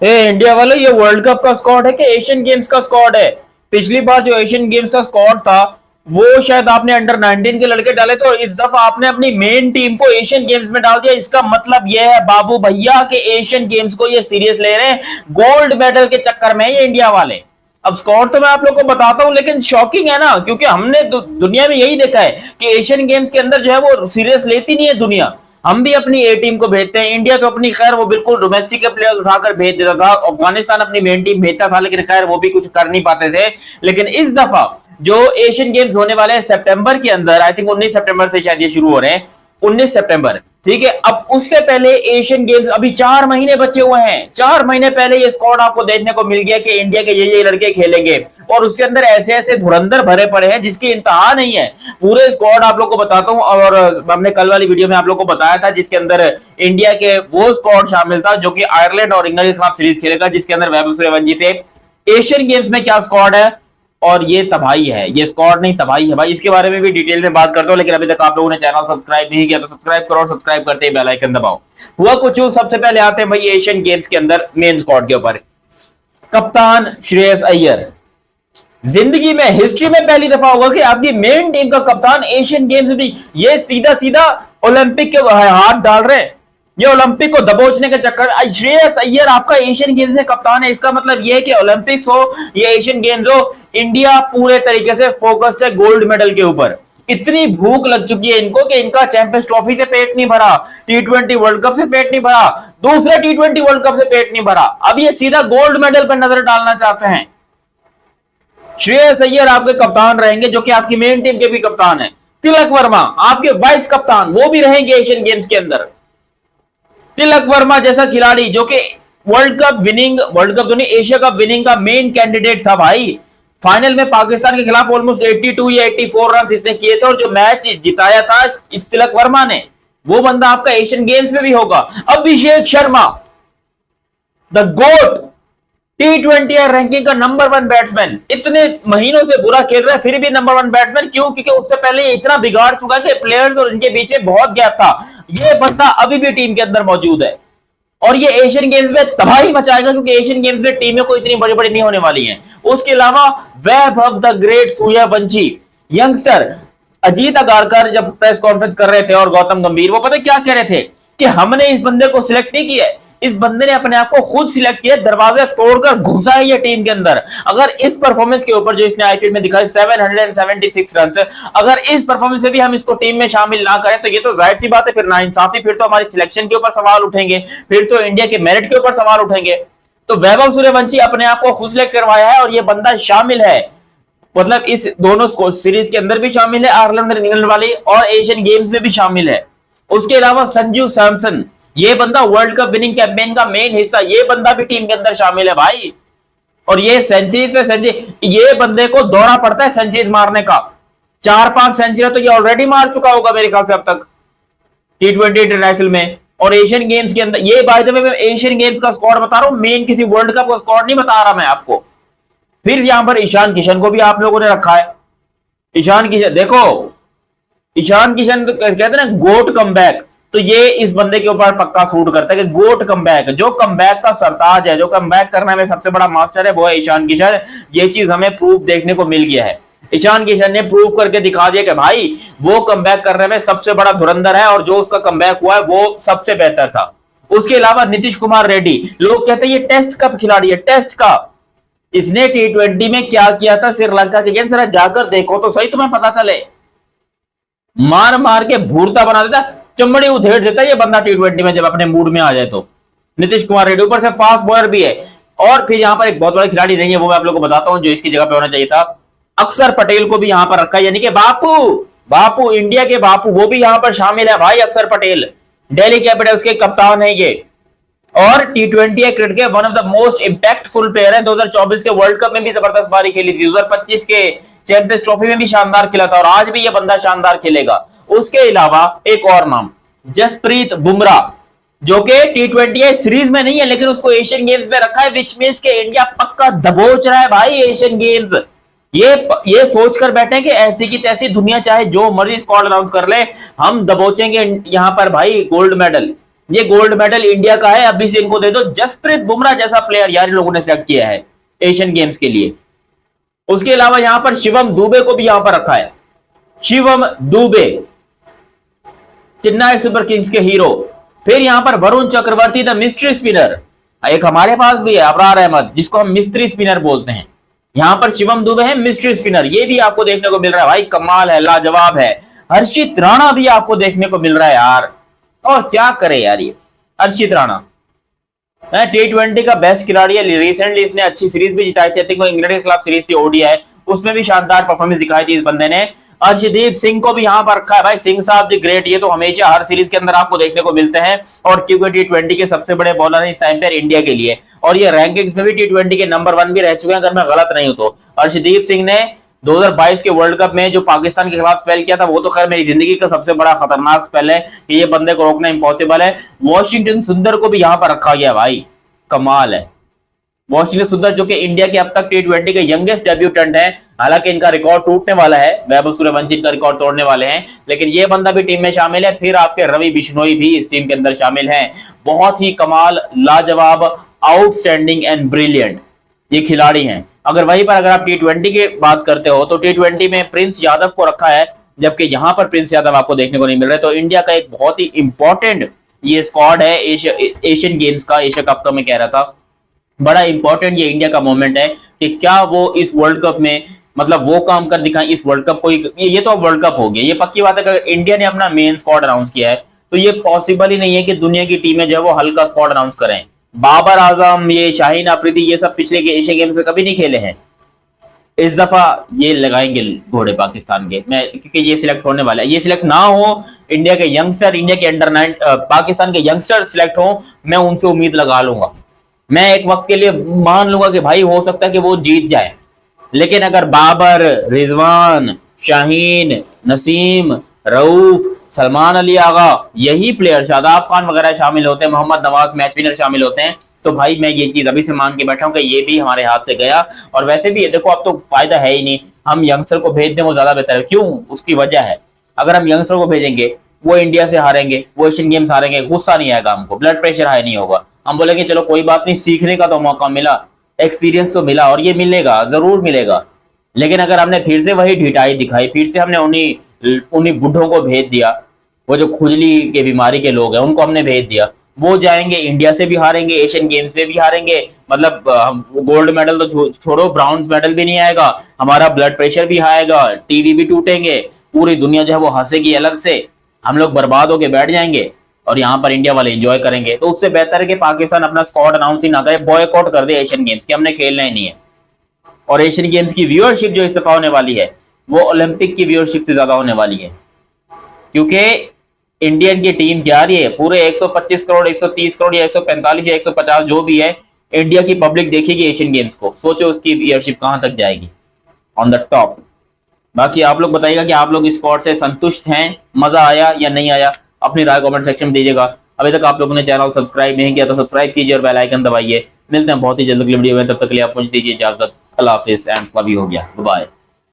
India वाले, ये world cup का स्क्वाड है कि एशियन गेम्स का स्क्वाड है? पिछली बार जो एशियन गेम्स का स्क्वाड था वो शायद आपने अंडर 19 के लड़के डाले, तो इस दफा आपने अपनी मेन टीम को एशियन गेम्स में डाल दिया। इसका मतलब यह है बाबू भैया कि एशियन गेम्स को ये सीरियस ले रहे हैं, गोल्ड मेडल के चक्कर में ये इंडिया वाले। अब स्कोर तो मैं आप लोग को बताता हूं, लेकिन शॉकिंग है ना, क्योंकि हमने दुनिया में यही देखा है कि एशियन गेम्स के अंदर जो है वो सीरियस लेती नहीं है दुनिया। हम भी अपनी ए टीम को भेजते हैं, इंडिया तो अपनी खैर वो बिल्कुल डोमेस्टिक के प्लेयर उठाकर भेज देता था, अफगानिस्तान अपनी मेन टीम भेजता था, लेकिन खैर वो भी कुछ कर नहीं पाते थे। लेकिन इस दफा जो एशियन गेम्स होने वाले हैं सितंबर के अंदर, आई थिंक 19 सितंबर से शायद ये शुरू हो रहे हैं, 19 सितंबर, ठीक है। अब उससे पहले एशियन गेम्स अभी 4 महीने बचे हुए हैं। 4 महीने पहले ये स्क्वाड आपको देखने को मिल गया कि इंडिया के ये लड़के खेलेंगे, और उसके अंदर ऐसे ऐसे धुरंधर भरे पड़े हैं जिसकी इंतहा नहीं है। पूरे स्क्वाड आप लोग को बताता हूं, और हमने कल वाली वीडियो में आप लोग को बताया था जिसके अंदर इंडिया के वो स्क्वाड शामिल था जो कि आयरलैंड और इंग्लैंड के खिलाफ सीरीज खेलेगा, जिसके अंदर वैभव सूर्यवंशी थे। एशियन गेम्स में क्या स्क्वाड है, और ये तबाही है, ये स्क्वाड नहीं तबाही है भाई। इसके बारे में भी डिटेल में बात करता हूं, लेकिन अभी तक आप लोगों ने चैनल सब्सक्राइब नहीं किया तो सब्सक्राइब करो, और सब्सक्राइब करते ही बेल आइकन दबाओ। हुआ कुछ सबसे पहले आते हैं भाई एशियन गेम्स के अंदर मेन स्क्वाड के ऊपर। कप्तान श्रेयस अय्यर, जिंदगी में हिस्ट्री में पहली दफा होगा कि आपकी मेन टीम का कप्तान एशियन गेम्स में भी, ये सीधा सीधा ओलंपिक के हाथ डाल रहे हैं, ये ओलंपिक को दबोचने के चक्कर। श्रेयस अय्यर आपका एशियन गेम्स में कप्तान है, इसका मतलब ये है कि ओलंपिक्स हो या एशियन गेम्स हो, इंडिया पूरे तरीके से फोकस्ड है गोल्ड मेडल के ऊपर। इतनी भूख लग चुकी है इनको कि इनका चैंपियंस ट्रॉफी से पेट नहीं भरा, टी20 वर्ल्ड कप से पेट नहीं भरा, दूसरे टी20 वर्ल्ड कप से पेट नहीं भरा, अब ये सीधा गोल्ड मेडल पर नजर डालना चाहते हैं। श्रेयस अय्यर आपके कप्तान रहेंगे, जो कि आपकी मेन टीम के भी कप्तान है। तिलक वर्मा आपके वाइस कप्तान, वो भी रहेंगे एशियन गेम्स के अंदर। तिलक वर्मा जैसा खिलाड़ी जो कि वर्ल्ड कप तो नहीं, एशिया कप विनिंग का मेन कैंडिडेट था भाई। फाइनल में पाकिस्तान के खिलाफ ऑलमोस्ट 82 या 84 रन इसने किए थे, और जो मैच जिताया था इस तिलक वर्मा ने, वो बंदा आपका एशियन गेम्स में भी होगा। अभिषेक शर्मा, द गोट, टी20 रैंकिंग का नंबर 1 बैट्समैन, इतने महीनों से बुरा खेल रहा है फिर भी नंबर 1 बैट्समैन। क्यों? क्योंकि उससे पहले ये इतना बिगाड़ चुका है कि प्लेयर्स और इनके बीच में बहुत गैप था। ये बंदा अभी भी टीम के अंदर मौजूद है, और ये एशियन गेम्स में तबाही मचाएगा, क्योंकि एशियन गेम्स में टीमें कोई इतनी बड़ी बड़ी नहीं होने वाली हैं। उसके अलावा Vaibhav the great Suryavanshi, youngster. Ajit Agarkar जब प्रेस कॉन्फ्रेंस कर रहे थे और गौतम गंभीर, वो पता क्या कह रहे थे कि हमने इस बंदे को सिलेक्ट नहीं किया, इस बंदे ने अपने आप को खुद सिलेक्ट किया, दरवाजे तोड़कर घुसा है ये टीम के अंदर। अगर इस परफॉर्मेंस के ऊपर जो इसने आईपीएल में दिखाई 776 रन, अगर इस परफॉर्मेंस में भी हम इसको टीम में शामिल ना करें तो ये तो जाहिर सी बात है फिर नाइंसाफी, फिर तो हमारी सिलेक्शन के ऊपर सवाल उठेंगे, फिर तो इंडिया के मेरिट के ऊपर सवाल उठेंगे। तो वैभव सूर्यवंशी अपने आप को खुद सिलेक्ट करवाया है, और ये बंदा शामिल है, मतलब इस दोनों सीरीज के अंदर भी शामिल है, आयरलैंड इंग्लैंड वाली, और एशियन गेम्स में भी शामिल है। उसके अलावा संजू सैमसन, ये बंदा वर्ल्ड कप विनिंग कैंपेन का मेन हिस्सा, ये बंदा भी टीम के अंदर शामिल है भाई। और ये सेंचुरीज पे सेंचुरी, ये बंदे को दौरा पड़ता है सेंचुरीज मारने का। 4-5 सेंचुरी तो ये ऑलरेडी मार चुका होगा मेरे ख्याल से अब तक टी20 इंटरनेशनल में और एशियन गेम्स के अंदर। ये बाय द वे मैं एशियन गेम्स का स्क्वाड बता रहा हूं, मेन किसी वर्ल्ड कप का स्क्वाड नहीं बता रहा मैं आपको। फिर यहां पर ईशान किशन को भी आप लोगों ने रखा है। ईशान किशन देखो, ईशान किशन तो कहते हैं ना गोट कमबैक, तो ये इस बंदे के ऊपर पक्का सूट करता है कि गोट कमबैक, जो कमबैक का सरताज है, जो कमबैक करने में सबसे बड़ा मास्टर है, वो है ईशान किशन। ये चीज हमें प्रूफ देखने को मिल गया है। ईशान किशन ने प्रूफ करके दिखा दिया कि भाई वो कमबैक करने में सबसे बड़ा धुरंधर है, और जो उसका कमबैक हुआ है वो सबसे बेहतर था। उसके अलावा नीतीश कुमार रेड्डी, लोग कहते हैं ये टेस्ट का खिलाड़ी है, टेस्ट का। इसने टी20 में क्या किया था श्रीलंका के अगेंस्ट, जरा जाकर देखो तो सही, तुम्हें पता चले। मार मार के भूरता बना देता, चमड़ी उधेड़ देता ये बंदा टी20 में जब अपने मूड में आ जाए तो। नीतीश कुमार रेड्डी ऊपर से फास्ट बॉलर भी है। और फिर यहाँ पर एक बहुत बड़ा खिलाड़ी नहीं है, वो मैं आप लोगों को बताता हूं जो इसकी जगह पे होना चाहिए था। अक्षर पटेल को भी यहां पर रखा है, यानी कि बापू इंडिया के बापू, वो भी यहां पर शामिल है भाई। अक्षर पटेल दिल्ली कैपिटल्स के कप्तान है ये, और टी20 क्रिकेट के one of the most impactful player है। 2024 के वर्ल्ड कप में भी जबरदस्त पारी खेली थी, 2025 के चैंपियंस ट्रॉफी में भी शानदार खेला था, और आज भी ये बंदा शानदार खेलेगा। उसके अलावा एक और नाम, जसप्रीत बुमराह, जो कि टी20 सीरीज में नहीं है लेकिन उसको एशियन गेम्स में रखा है, विच मींस के इंडिया पक्का दबोच रहा है भाई एशियन गेम्स। ये सोचकर बैठे कि ऐसी की तैसी दुनिया चाहे जो मर्जी स्क्वाड अनाउंस कर ले, हम दबोचेंगे यहां पर भाई गोल्ड मेडल। ये गोल्ड मेडल इंडिया का है, अभी से इनको दे दो। जसप्रीत बुमराह जैसा प्लेयर यार इन लोगों ने सिलेक्ट किया है एशियन गेम्स के लिए। उसके अलावा यहां पर शिवम दुबे को भी यहां पर रखा है। शिवम दुबे चेन्नई सुपर किंग्स के हीरो। फिर यहां पर Varun Chakravarthy the mystery spinner, एक हमारे पास भी है अबरार अहमद जिसको हम मिस्ट्री स्पिनर बोलते हैं। यहां पर शिवम दुबे है मिस्ट्री स्पिनर, ये भी आपको देखने को मिल रहा है भाई, कमाल है, लाजवाब है। हर्षित राणा भी आपको देखने को मिल रहा है यार, और क्या करे यार ये हर्षित राणा T20 का बेस्ट खिलाड़ी है। रिसेंटली इसने अच्छी सीरीज भी जिताई थी, इंग्लैंड के खिलाफ सीरीज थी ओडीआई, उसमें भी शानदार परफॉर्मेंस दिखाई थी इस बंदे ने। अर्शदीप सिंह को भी यहां पर रखा है भाई, सिंह साहब दी ग्रेट, ये तो हमेशा हर सीरीज के अंदर आपको देखने को मिलते हैं। और क्योंकि T20 के सबसे बड़े बॉलर हैं इस टाइम पर इंडिया के लिए, और ये रैंकिंग्स में भी T20 के नंबर 1 भी रह चुके हैं अगर मैं गलत नहीं हूं तो। अर्शदीप सिंह ने 2022 के वर्ल्ड कप में जो पाकिस्तान के खिलाफ स्पेल किया था वो तो खैर मेरी जिंदगी का सबसे बड़ा खतरनाक स्पेल है कि ये बंदे को रोकना इंपॉसिबल है। वॉशिंगटन सुंदर को भी यहां पर रखा गया भाई, कमाल है। वॉशिंगटन सुंदर जो कि इंडिया के अब तक T20 के यंगेस्ट डेब्यूटेंट हैं, हालांकि इनका रिकॉर्ड टूटने वाला है, वैभव सूर्यवंशी इनका रिकॉर्ड तोड़ने वाले हैं, लेकिन ये बंदा भी टीम में शामिल है। फिर आपके रवि बिश्नोई भी इस टीम के अंदर शामिल हैं। बहुत ही कमाल, लाजवाब, आउटस्टैंडिंग एंड ब्रिलियंट ये खिलाड़ी हैं। अगर वहीं पर अगर आप T20 की बात करते हो तो T20 में प्रिंस यादव को रखा है, जबकि यहां पर प्रिंस यादव आपको देखने को नहीं मिल रहे। तो इंडिया का एक बहुत ही इंपॉर्टेंट ये स्क्वाड है एशियन गेम्स का, एशिया कप तो मैं कह रहा था, बड़ा इंपॉर्टेंट ये इंडिया का मोमेंट है कि क्या वो इस वर्ल्ड कप में मतलब वो काम कर दिखाएं इस वर्ल्ड कप को। ये तो वर्ल्ड कप हो गया, ये पक्की बात है कि अगर इंडिया ने अपना मेन स्क्वाड अनाउंस किया है तो ये पॉसिबल ही नहीं है कि दुनिया की टीमें जो है वो हल्का स्क्वाड अनाउंस करें। बाबर आजम, ये शाहीन अफरीदी, ये सब पिछले के एशिया गेम्स में कभी नहीं खेले हैं। इस दफा ये लगाएंगे घोड़े पाकिस्तान के, मैं क्योंकि ये सिलेक्ट होने वाला है। ये सिलेक्ट ना हो, इंडिया के यंगस्टर, इंडिया के अंडर 9 पाकिस्तान के यंगस्टर सिलेक्ट हो, मैं उनसे उम्मीद लगा लूंगा। मैं एक वक्त के लिए मान लूंगा कि भाई हो सकता है कि वो जीत जाए, लेकिन अगर बाबर, रिजवान, शाहीन, नसीम, रऊफ, सलमान अली आगा, यही प्लेयर, शादाब खान वगैरह शामिल होते हैं, मोहम्मद नवाज मैच विनर शामिल होते हैं, तो भाई मैं ये चीज अभी से मान के बैठा हूं कि ये भी हमारे हाथ से गया। और वैसे भी देखो अब तो फायदा है ही नहीं, हम यंगस्टर को भेज दें वो ज्यादा बेहतर है। क्यों? उसकी वजह है, अगर हम यंगस्टर को भेजेंगे वो इंडिया से हारेंगे, वो एशियन गेम्स हारेंगे, गुस्सा नहीं आएगा हमको, ब्लड प्रेशर हाई नहीं होगा, हम बोलेंगे चलो कोई बात नहीं, सीखने का तो मौका मिला, एक्सपीरियंस तो मिला, और ये मिलेगा, जरूर मिलेगा। लेकिन अगर हमने फिर से वही ढिठाई दिखाई, फिर से हमने उन्हीं बुढ़ों को भेज दिया, वो जो खुजली के बीमारी के लोग हैं उनको हमने भेज दिया, वो जाएंगे इंडिया से भी हारेंगे, एशियन गेम्स में भी हारेंगे, मतलब गोल्ड मेडल तो छोड़ो, ब्राउन्स मेडल भी नहीं आएगा, हमारा ब्लड प्रेशर भी आएगा, टीवी भी टूटेंगे, पूरी दुनिया जो है वो हंसेगी अलग से, हम लोग बर्बाद होके बैठ जाएंगे और यहाँ पर इंडिया वाले एंजॉय करेंगे। तो उससे बेहतर है कि पाकिस्तान अपना स्क्वाड अनाउंस ही ना करे, बॉयकॉट कर दे एशियन गेम्स की, हमने खेलना ही नहीं है। और एशियन गेम्स की व्यूअरशिप जो इस्तेफा होने वाली है वो ओलंपिक की व्यूअरशिप से ज्यादा होने वाली है, क्योंकि इंडियन की टीम जा रही है, पूरे 125 करोड़, 130 करोड़ या 145 या 150 जो भी है, इंडिया की पब्लिक देखेगी एशियन गेम्स को। सोचो उसकी व्यूअरशिप कहां तक जाएगी, ऑन द टॉप। बाकी आप लोग बताइएगा कि आप लोग इस स्क्वाड से संतुष्ट हैं, मजा आया या नहीं आया, अपनी राय कमेंट सेक्शन में दीजिएगा। अभी तक आप लोगों ने चैनल सब्सक्राइब नहीं किया तो सब्सक्राइब कीजिए और बेल आइकन दबाइए। मिलते हैं बहुत ही जल्द अगली वीडियो में, तब तक के लिए आप मुझे दीजिए इजाजत। अल्लाह हाफिज एंड लव यू हो गया, बाय।